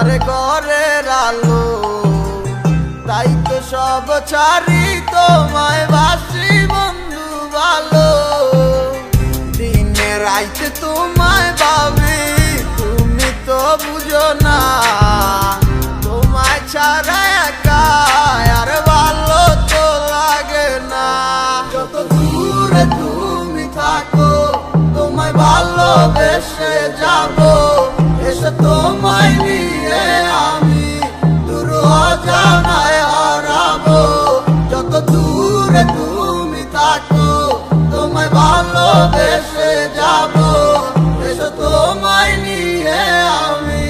আধারে ঘরের আলো, তাই তো সব ছাড়ি তোমায় বাসি বন্ধু ভালো। দিনে রাইতে তোমায় ভাবি, তুমি তো বুঝো না, তোমায় ছাড়া একা আর ভালো তো লাগে না। যত দূরে তুমি থাকো তোমায় ভালোবেসে যাবো, এসে তোমায় নিয়ে আমি দূর অজানায় হারাবো। যত দূরে তুমি থাকো তোমায় ভালোবেসে যাবো, এসে তোমায় নিয়ে আমি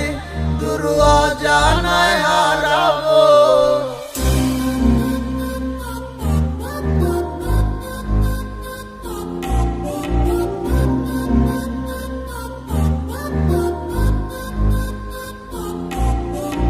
দূর অজানায় হারাবো।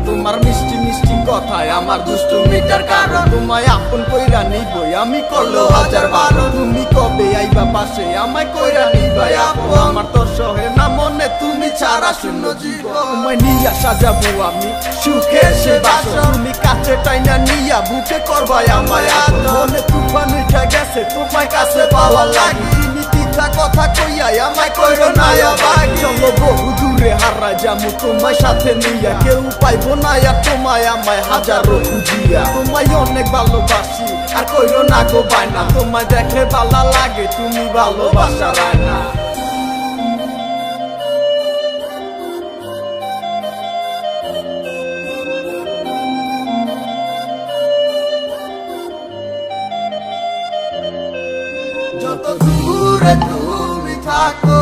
তোমার মিষ্টি মিষ্টি কথায় আমার দুষ্টুমিটার কারণ, তোমায় আপন কইরা নিবই আমি করলো হাজার বারো। তুমি কবে আইবা পাশে আমায় কইরা নিবাই আপু, আমার তো সহে না মনে তুমি ছাড়া শূন্য জীবন। তোমায় নিয়া সাজাবো আমি সুখে সে বাসর, তুমি কাছে টাইনা নিয়া বুকে করবাই আমায় আদর। মনে তুফান উঠা গেছে তোমায় কাছে পাওয়া লাগি, তুমি তিতা কথা কইয়াই আমায় কইরো না আবার। চলো বহু দূরে হারা যামু তোমায় সাথে নিয়া, কেউ পাইবো না আর তোমায় আমায় হাজারো খুঁজিয়া। তোমায় অনেক ভালোবাসি আর কইরো না গো বায়না, তোমায় দেখে ভালো লাগে তুমি ভালোবাসা রায়না। যত দূরে তুমি থাকো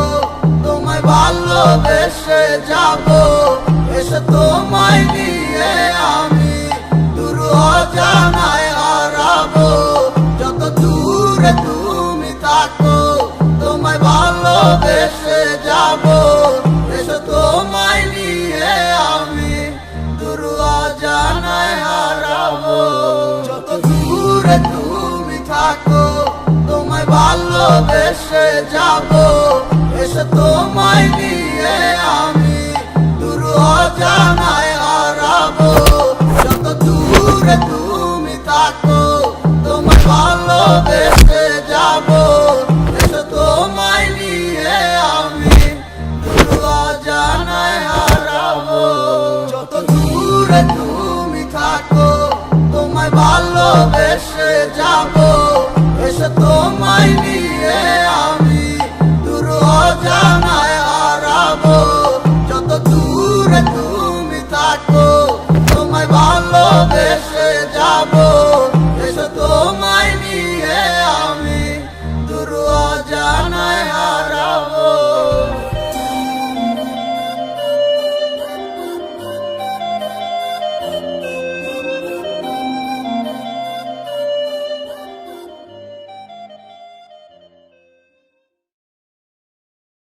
তোমায় ভালোবেসে যাবো, এসে তোমায় নিয়ে আমি দূর অজানায় হারাবো। যত দূরে তুমি থাকো তোমায় ভালোবেসে যাবো, এসে তোমায় নিয়ে আমি দূর অজানায় হারাবো। যত দূরে তুমি থাকো তোমায় ভালোবেসে যাবো, এসে তোমায় নিয়ে আমি দূর অজানা